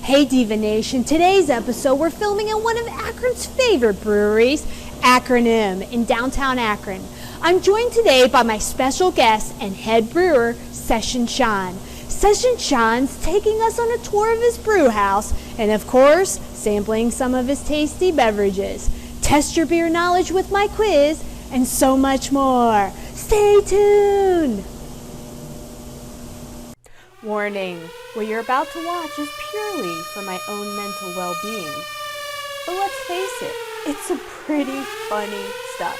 Hey Diva Nation, today's episode we're filming at one of Akron's favorite breweries, Akronym in downtown Akron. I'm joined today by my special guest and head brewer, Session Shawn. Session Shawn's taking us on a tour of his brew house and of course, sampling some of his tasty beverages. Test your beer knowledge with my quiz and so much more. Stay tuned! Warning, what you're about to watch is purely for my own mental well-being. But let's face it, it's some pretty funny stuff.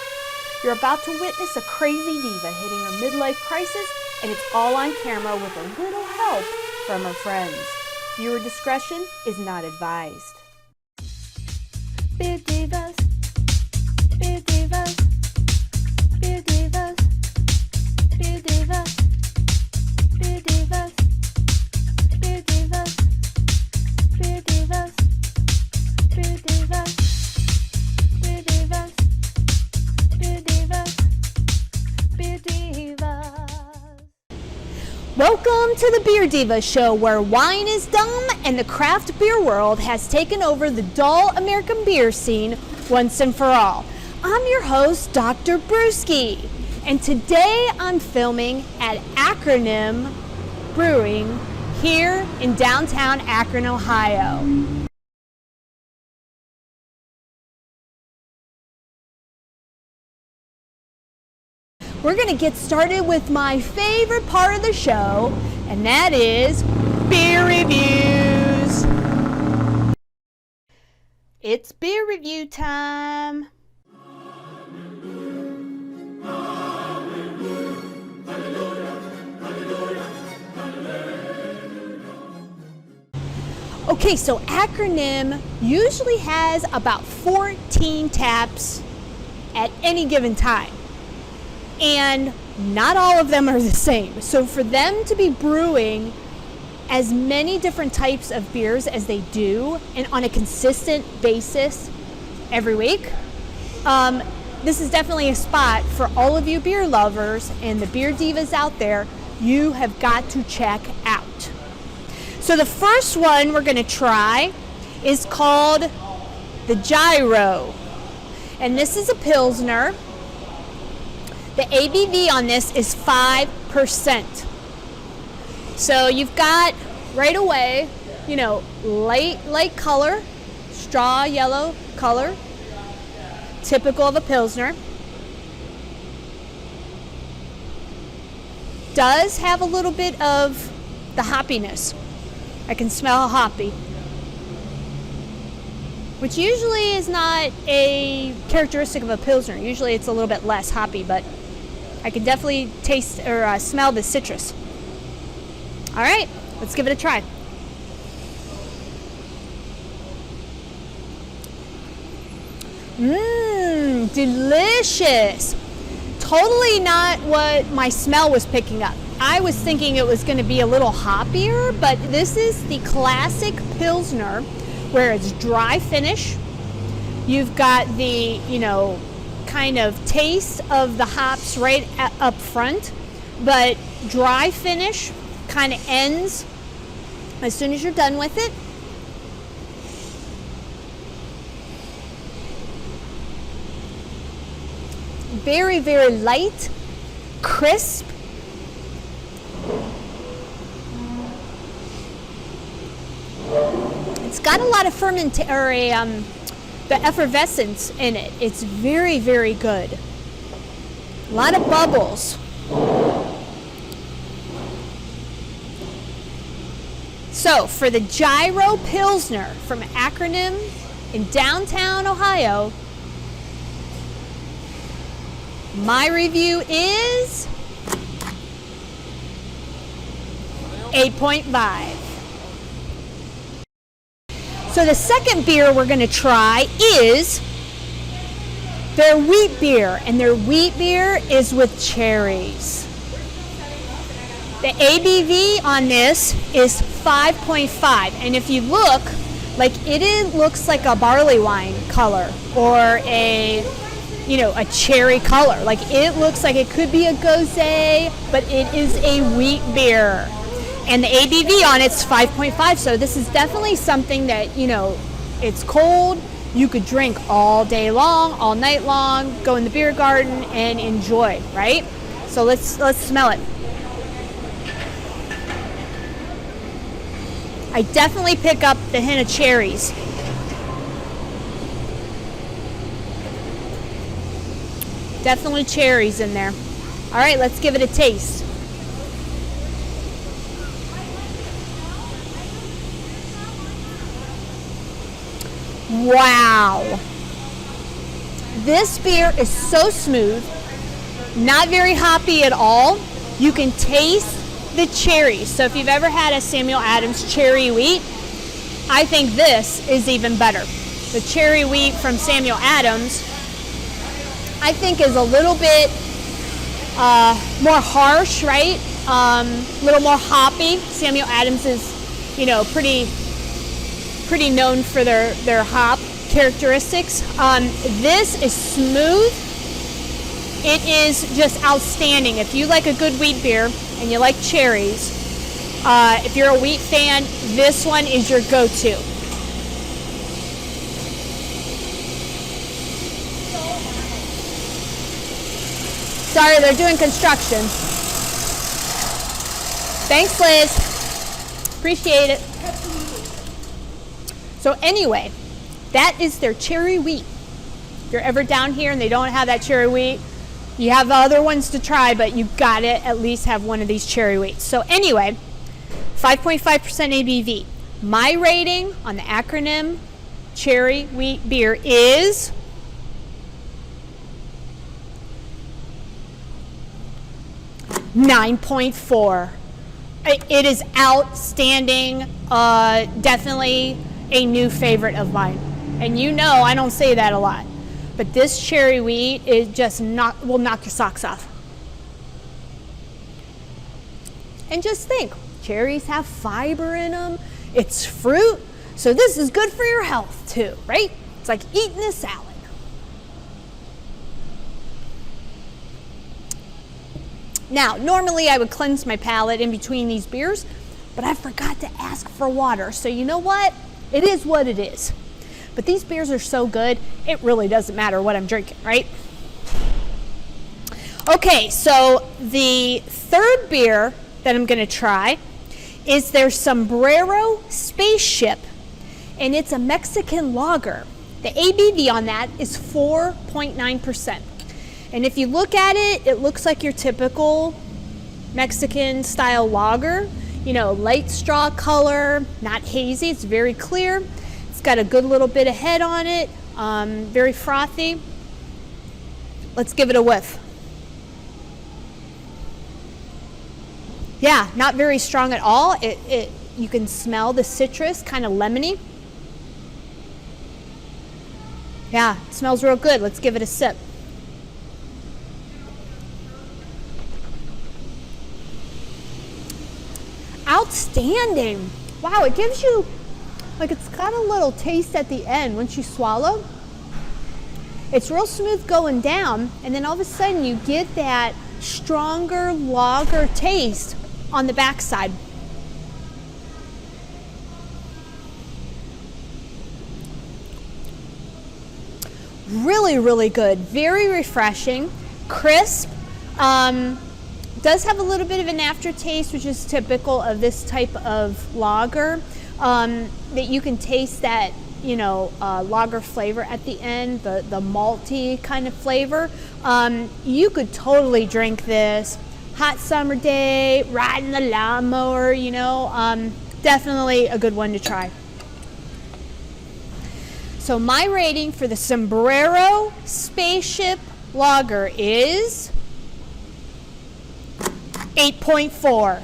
You're about to witness a crazy diva hitting her midlife crisis, and it's all on camera with a little help from her friends. Viewer discretion is not advised. Beer Divas, Beer Divas, Beer Divas, Beer Divas, Beer Divas. Beer Divas, Beer Divas, Beer Divas, Beer Divas, Beer Divas, Beer Divas. Welcome to the Beer Divas show, where wine is dumb and the craft beer world has taken over the dull American beer scene once and for all. I'm your host, Dr. Brewsky, and today I'm filming at Akronym Brewing here in downtown Akron, Ohio. We're going to get started with my favorite part of the show, and that is beer reviews. It's beer review time. Okay, so Akronym usually has about 14 taps at any given time. And not all of them are the same. So for them to be brewing as many different types of beers as they do, and on a consistent basis every week, this is definitely a spot for all of you beer lovers and the beer divas out there. You have got to check out. So the first one we're going to try is called the Giro, and this is a Pilsner. The ABV on this is 5%. So you've got right away, light color, straw yellow color, typical of a Pilsner. Does have a little bit of the hoppiness. I can smell hoppy, which usually is not a characteristic of a Pilsner. Usually it's a little bit less hoppy, but I can definitely taste or smell the citrus. All right, let's give it a try. Delicious. Totally not what my smell was picking up. I was thinking it was going to be a little hoppier, but this is the classic Pilsner where it's dry finish. You've got the, kind of taste of the hops right up front, but dry finish kind of ends as soon as you're done with it. Very, very light, crisp. It's got a lot of the effervescence in it. It's very, very good. A lot of bubbles. So for the Giro Pilsner from Akronym in downtown Ohio, my review is 8.5. So the second beer we're going to try is their wheat beer, and their wheat beer is with cherries. The ABV on this is 5.5, and if you look, it looks like a barley wine color or a cherry color. It looks like it could be a gose, but it is a wheat beer. And the ABV on it's 5.5, so this is definitely something that, it's cold, you could drink all day long, all night long, go in the beer garden and enjoy, right? So let's smell it. I definitely pick up the hint of cherries. Definitely cherries in there. All right, let's give it a taste. Wow. This beer is so smooth, not very hoppy at all. You can taste the cherries. So if you've ever had a Samuel Adams cherry wheat, I think this is even better. The cherry wheat from Samuel Adams, I think, is a little bit more harsh, right? A little more hoppy. Samuel Adams is, pretty known for their hop characteristics. This is smooth. It is just outstanding. If you like a good wheat beer and you like cherries, if you're a wheat fan, this one is your go-to. Sorry, they're doing construction. Thanks, Liz. Appreciate it. So anyway, that is their cherry wheat. If you're ever down here and they don't have that cherry wheat, you have other ones to try, but you got to at least have one of these cherry wheats. So anyway, 5.5% ABV. My rating on the Akronym cherry wheat beer is 9.4. It is outstanding. Definitely a new favorite of mine. And I don't say that a lot. But this cherry wheat is just will knock your socks off. And just think, cherries have fiber in them. It's fruit. So this is good for your health too, right? It's like eating a salad. Now, normally I would cleanse my palate in between these beers, but I forgot to ask for water. So you know what? It is what it is. But these beers are so good, it really doesn't matter what I'm drinking, right? Okay, so the third beer that I'm going to try is their Sombrero Spaceship, and it's a Mexican lager. The ABV on that is 4.9%. And if you look at it, it looks like your typical Mexican style lager. Light straw color, not hazy, it's very clear. It's got a good little bit of head on it, very frothy. Let's give it a whiff. Yeah, not very strong at all. You can smell the citrus, kind of lemony. Yeah, it smells real good. Let's give it a sip. Outstanding. Wow, it gives you, it's got a little taste at the end once you swallow. It's real smooth going down, and then all of a sudden you get that stronger lager taste on the backside. Really, really good. Very refreshing, crisp. Does have a little bit of an aftertaste, which is typical of this type of lager, that you can taste that, lager flavor at the end, the malty kind of flavor. You could totally drink this hot summer day, riding the lawnmower, definitely a good one to try. So my rating for the Sombrero Spaceship Lager is 8.4.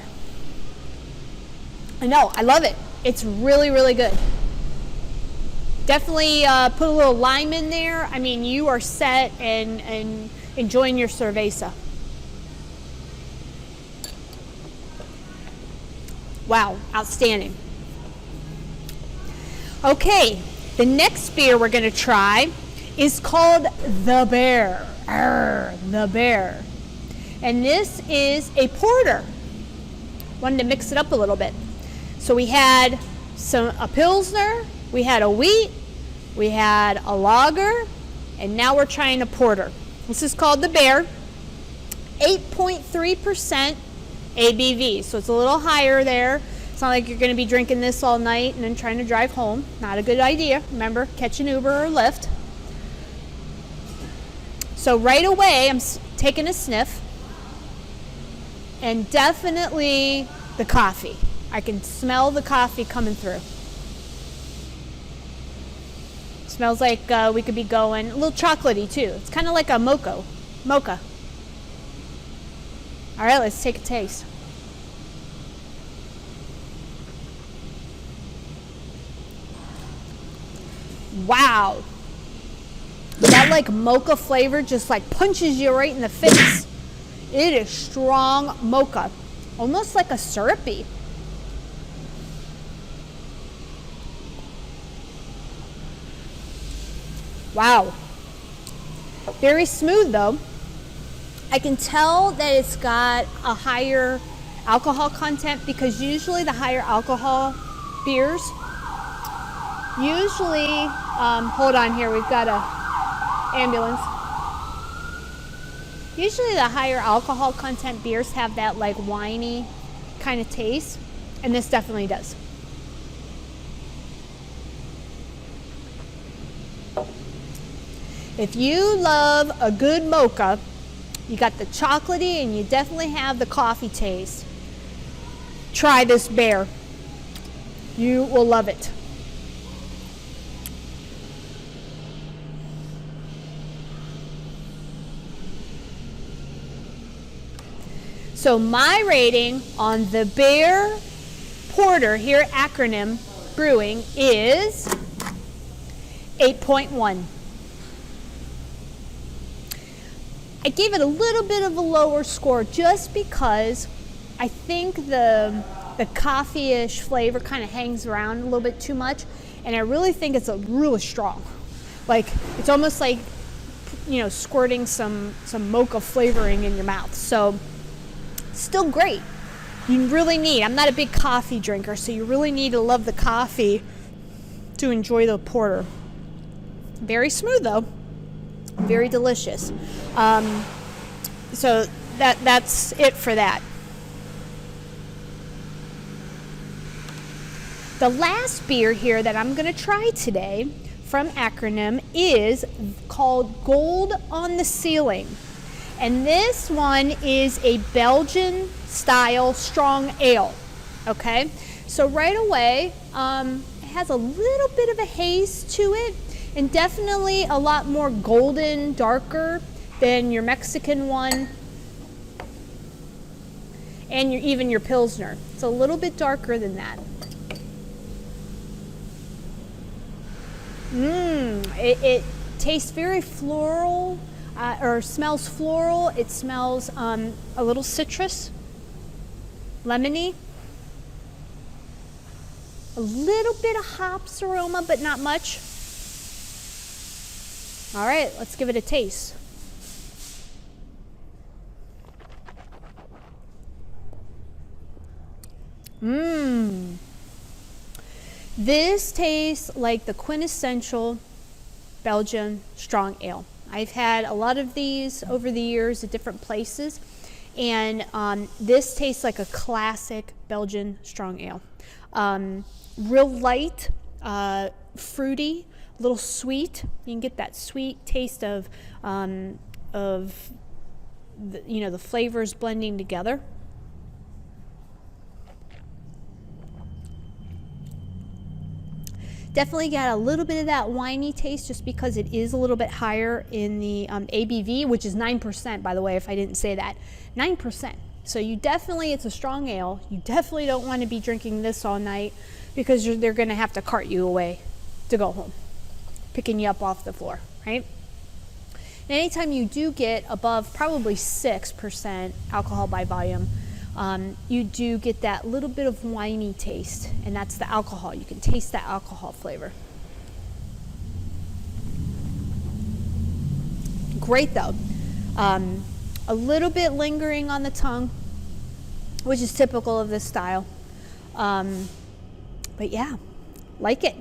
I know, I love it. It's really, really good. Definitely put a little lime in there. I mean, you are set and enjoying your cerveza. Wow, outstanding. Okay, the next beer we're going to try is called The Bear. The Bear. And this is a porter. Wanted to mix it up a little bit. So we had a Pilsner, we had a wheat, we had a lager, and now we're trying a porter. This is called the Beer, 8.3% ABV, so it's a little higher there. It's not like you're going to be drinking this all night and then trying to drive home. Not a good idea. Remember, catch an Uber or Lyft. So right away, I'm taking a sniff, and definitely the coffee. I can smell the coffee coming through. Smells like we could be going a little chocolatey too. It's kind of like a mocha. All right, let's take a taste. Wow. That like mocha flavor just like punches you right in the face. It is strong mocha. Almost like a syrupy. Wow. Very smooth though. I can tell that it's got a higher alcohol content because usually the higher alcohol beers, hold on here, we've got a ambulance. Usually the higher alcohol content beers have that like winey kind of taste, and this definitely does. If you love a good mocha, you got the chocolatey and you definitely have the coffee taste, try this Beer. You will love it. So my rating on the Beer Porter here at Akronym Brewing is 8.1. I gave it a little bit of a lower score just because I think the coffee-ish flavor kind of hangs around a little bit too much, and I really think it's really strong. Like it's almost like, you know, squirting some mocha flavoring in your mouth. So still great. You really need, I'm not a big coffee drinker, so you really need to love the coffee to enjoy the porter. Very smooth though. Very delicious. So that's it for that. The last beer here that I'm going to try today from Akronym is called Gold on the Ceiling. And this one is a Belgian style strong ale. Okay, so right away it has a little bit of a haze to it, and definitely a lot more golden, darker than your Mexican one and even your Pilsner. It's a little bit darker than that. It tastes very floral, or smells floral. It smells a little citrus, lemony, a little bit of hops aroma, but not much. All right, let's give it a taste. This tastes like the quintessential Belgian strong ale. I've had a lot of these over the years at different places, and this tastes like a classic Belgian strong ale. Real light, fruity, a little sweet. You can get that sweet taste of the flavors blending together. Definitely got a little bit of that winey taste just because it is a little bit higher in the ABV, which is 9%, by the way, if I didn't say that. 9%. So it's a strong ale. You definitely don't want to be drinking this all night because they're going to have to cart you away to go home, picking you up off the floor, right? And anytime you do get above probably 6% alcohol by volume, you do get that little bit of winey taste, and that's the alcohol. You can taste that alcohol flavor. Great though. A little bit lingering on the tongue, which is typical of this style. But yeah, like it.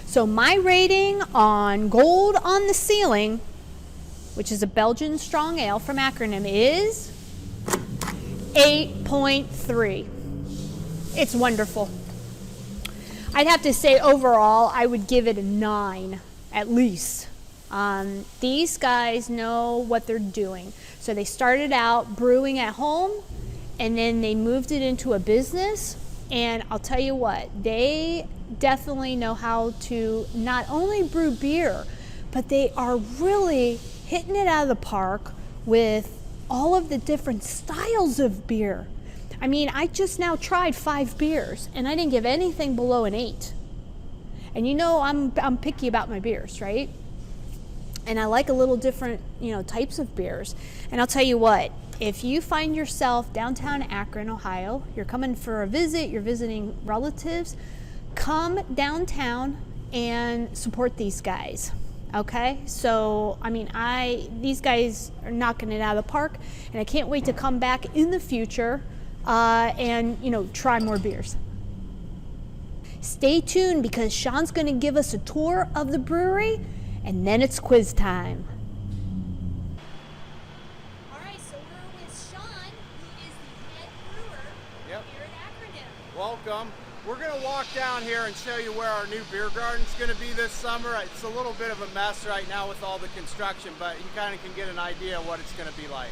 So my rating on Gold on the Ceiling, which is a Belgian strong ale from Akronym, is 8.3. It's wonderful. I'd have to say overall, I would give it a 9 at least. These guys know what they're doing. So they started out brewing at home, and then they moved it into a business. And I'll tell you what, they definitely know how to not only brew beer, but they are really hitting it out of the park with all of the different styles of beer. I mean, I just now tried 5 beers, and I didn't give anything below an 8. And you know, I'm picky about my beers, right? And I like a little different, types of beers. And I'll tell you what, if you find yourself downtown Akron, Ohio, you're coming for a visit, you're visiting relatives, come downtown and support these guys. Okay, so I mean, these guys are knocking it out of the park, and I can't wait to come back in the future and try more beers. Stay tuned, because Shawn's going to give us a tour of the brewery, and then it's quiz time. All right, so we're with Shawn, who is the head brewer here at Akronym. Welcome. We're going to walk down here and show you where our new beer garden's going to be this summer. It's a little bit of a mess right now with all the construction, but you kind of can get an idea of what it's going to be like.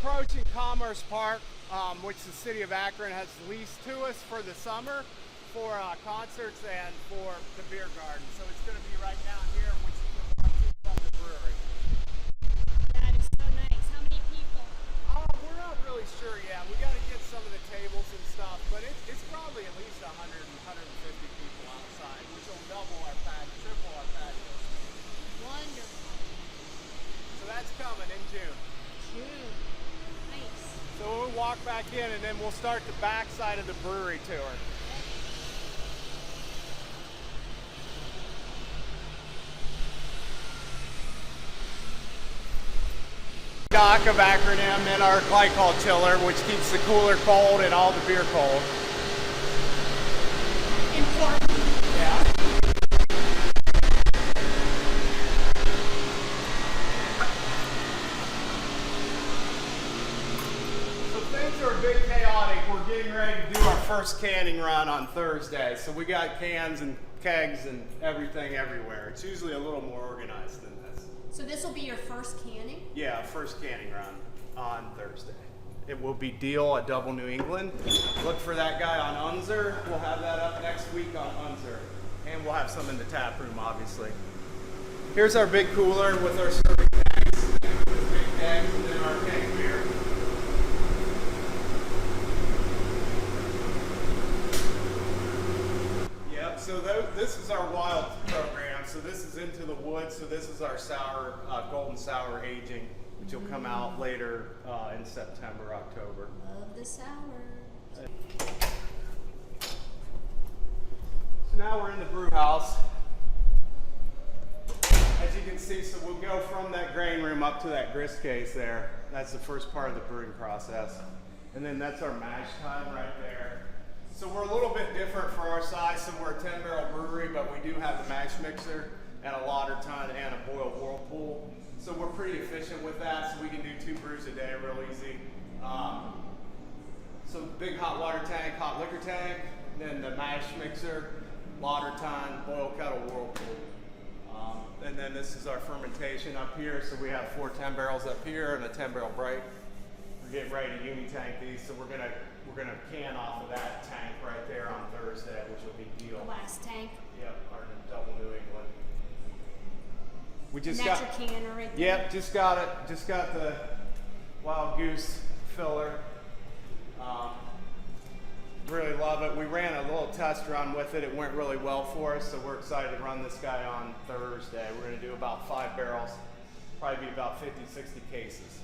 Approaching Commerce Park, which the city of Akron has leased to us for the summer for concerts and for the beer garden. So it's going to be right down here, which is from the brewery. That is so nice. How many people? We're not really sure yet. We got to get some of the tables and stuff, but it's probably at least 100 and 150 people outside, which will double our patio, triple our patio. Wonderful. So that's coming in June. June. So we'll walk back in, and then we'll start the back side of the brewery tour. Dock of Akronym and our glycol chiller, which keeps the cooler cold and all the beer cold. Important. Yeah. Things are a bit chaotic. We're getting ready to do our first canning run on Thursday. So we got cans and kegs and everything everywhere. It's usually a little more organized than this. So this will be your first canning? Yeah, first canning run on Thursday. It will be Deal at Double New England. Look for that guy on Unzer. We'll have that up next week on Unzer. And we'll have some in the tap room, obviously. Here's our big cooler with our serving tanks, big kegs, and then our keg beer. So this is our wild program. So this is into the woods. So this is our sour, golden sour aging, which will come out later in September, October. Love the sour. So now we're in the brew house. As you can see, so we'll go from that grain room up to that grist case there. That's the first part of the brewing process. And then that's our mash tun right there. So we're a little bit different for our size. So we're a 10-barrel brewery, but we do have a mash mixer and a lauter tun and a boiled whirlpool. So we're pretty efficient with that. So we can do 2 brews a day real easy. So big hot water tank, hot liquor tank, then the mash mixer, lauter tun, boil kettle, whirlpool. And then this is our fermentation up here. So we have 4 10-barrels up here and a 10-barrel bright. We're getting ready to uni-tank these. So we're gonna can off of that tank right there on Thursday, which will be Deal. The last tank. Yep, our Double New England. We just That's got your canner right there. Yep, just got it. Just got the Wild Goose filler. Really love it. We ran a little test run with it. It went really well for us, so we're excited to run this guy on Thursday. We're going to do about 5 barrels, probably be about 50, 60 cases.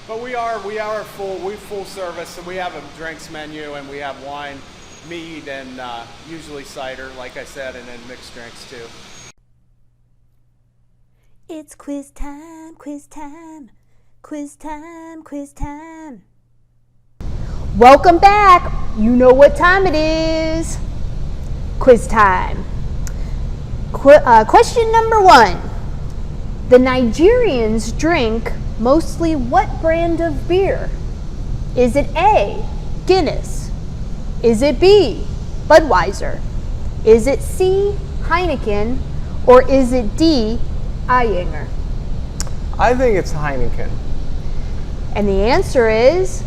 But we are full service, so we have a drinks menu and we have wine, mead, and usually cider, like I said, and then mixed drinks too. It's quiz time, quiz time, quiz time, quiz time. Welcome back. You know what time it is. Quiz time. Question number 1. The Nigerians drink mostly what brand of beer? Is it A, Guinness? Is it B, Budweiser? Is it C, Heineken? Or is it D, Eyinger? I think it's Heineken. And the answer is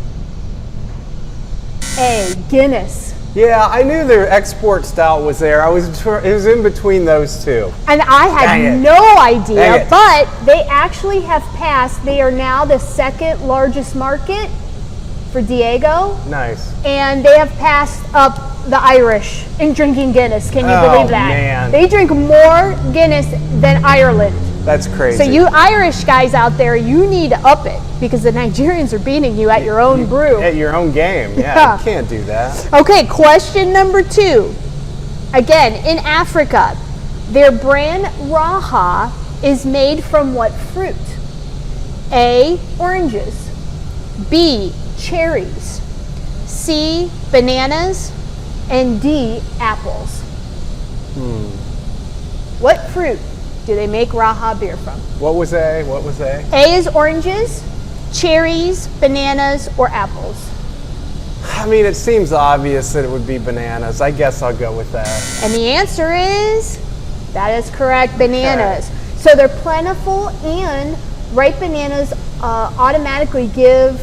A, Guinness. Yeah, I knew their export stout was there. It was in between those two. And I had no idea, but they actually have passed. They are now the 2nd largest market for Diego. Nice. And they have passed up the Irish in drinking Guinness. Can you believe that? Man. They drink more Guinness than Ireland. That's crazy. So you Irish guys out there, you need to up it because the Nigerians are beating you at your own brew. At your own game. Yeah, you can't do that. Okay, question number 2. Again, in Africa, their brand Raha is made from what fruit? A, oranges. B, cherries. C, bananas. And D, apples. What fruit do they make Raha beer from? What was A? What was A? A is oranges, cherries, bananas, or apples. I mean, it seems obvious that it would be bananas. I guess I'll go with that. And the answer is, that is correct, bananas. Okay. So they're plentiful, and ripe bananas automatically give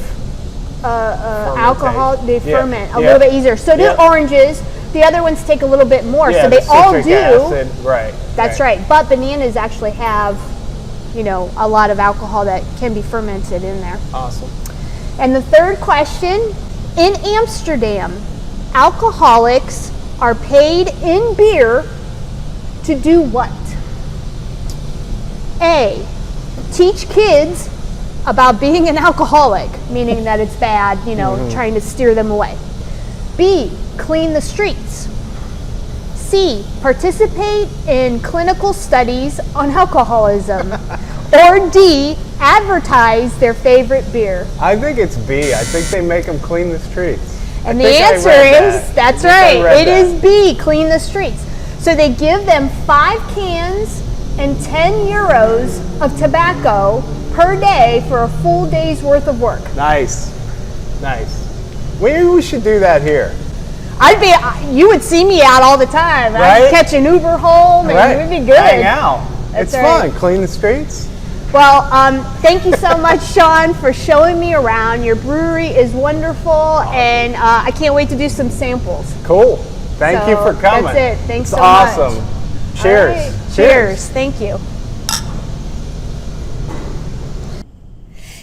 alcohol, they ferment a little bit easier. So do oranges. The other ones take a little bit more, so they all do. Acid. Right. That's right. But bananas actually have, you know, a lot of alcohol that can be fermented in there. Awesome. And the third question, in Amsterdam, alcoholics are paid in beer to do what? A, teach kids about being an alcoholic, meaning that it's bad, you know, trying to steer them away. B, clean the streets. C, participate in clinical studies on alcoholism. Or D, advertise their favorite beer. I think it's B. I think they make them clean the streets. And the answer is, that's right, it is B, clean the streets. So they give them 5 cans and 10 euros of tobacco per day for a full day's worth of work. Nice, nice. Maybe we should do that here. You would see me out all the time. Right? I'd catch an Uber home and it would be good. Hang out. That's it's fun, clean the streets. Well, thank you so much, Shawn, for showing me around. Your brewery is wonderful, and I can't wait to do some samples. Cool. Thank you for coming. That's it. Thanks so awesome. much. Cheers. Right. Cheers. Thank you.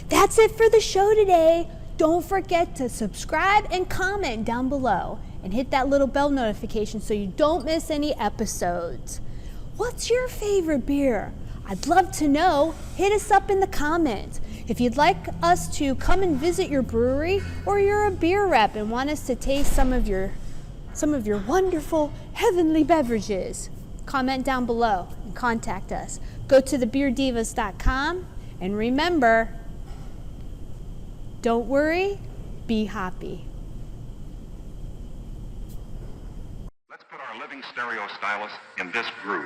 That's it for the show today. Don't forget to subscribe and comment down below. and hit that little bell notification so you don't miss any episodes. What's your favorite beer? I'd love to know. Hit us up in the comments. If you'd like us to come and visit your brewery, or you're a beer rep and want us to taste some of your wonderful heavenly beverages, comment down below and contact us. Go to thebeerdivas.com, and remember, don't worry, be happy. Let's put our living stereo stylus in this groove.